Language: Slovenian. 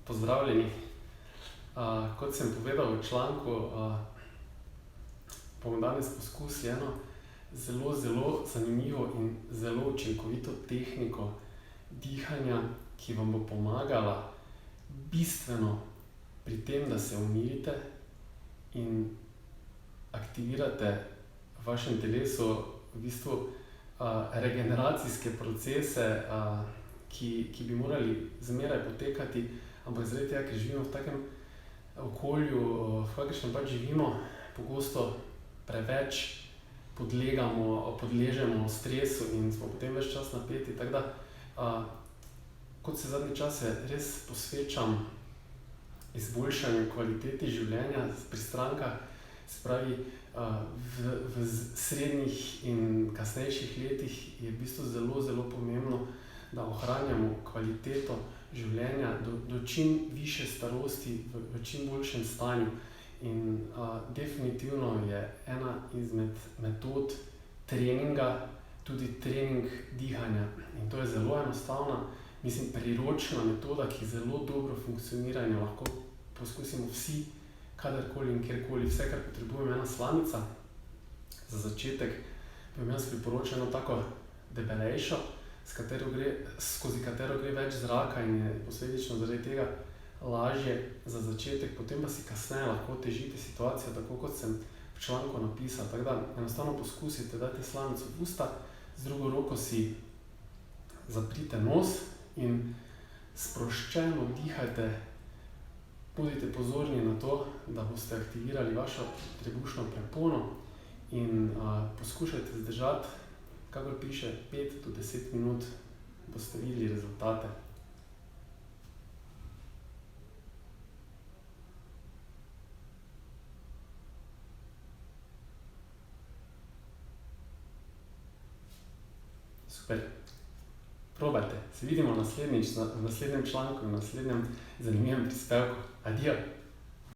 Pozdravljeni. Kot sem povedal v članku, bomo danes poskusili eno zelo zanimivo in zelo učinkovito tehniko dihanja, ki vam bo pomagala bistveno pri tem, da se umirite in aktivirate v vašem telesu v bistvu regeneracijske procese, ki bi morali zmeraj potekati, ampak zaradi tega, ker živimo v takem okolju, v kakršnem pač živimo, pogosto preveč podležemo stresu in smo potem ves čas napeti. Tako da, kot se zadnje čase res posvečam izboljšanju kvalitete življenja pri strankah, se pravi, v srednjih in kasnejših letih je v bistvu zelo pomembno, da ohranjamo kvaliteto življenja do čim višje starosti v čim boljšem stanju. In definitivno je ena izmed metod treninga tudi trening dihanja. In to je zelo enostavna, priročna metoda, ki zelo dobro funkcionira in jo lahko poskusimo vsi, kadarkoli in kjerkoli. Vse, kar potrebujemo, je ena slamica. Za začetek bi vam jaz priporočil eno tako debelejšo, skozi katero gre več zraka in je posledično zaradi tega lažje za začetek, potem pa si kasneje lahko otežite situacijo, tako kot sem v članku napisal. Tako da enostavno poskusite, dajte slamico v usta, z drugo roko si zaprite nos in sproščeno dihajte. Bodite pozorni na to, da boste aktivirali vašo trebušno prepono in poskušajte zdržati, kakor piše, 5 do 10 minut, boste videli rezultate. Super. Probajte. Se vidimo naslednjič v naslednjem članku, v naslednjem zanimivem prispevku. Adijo!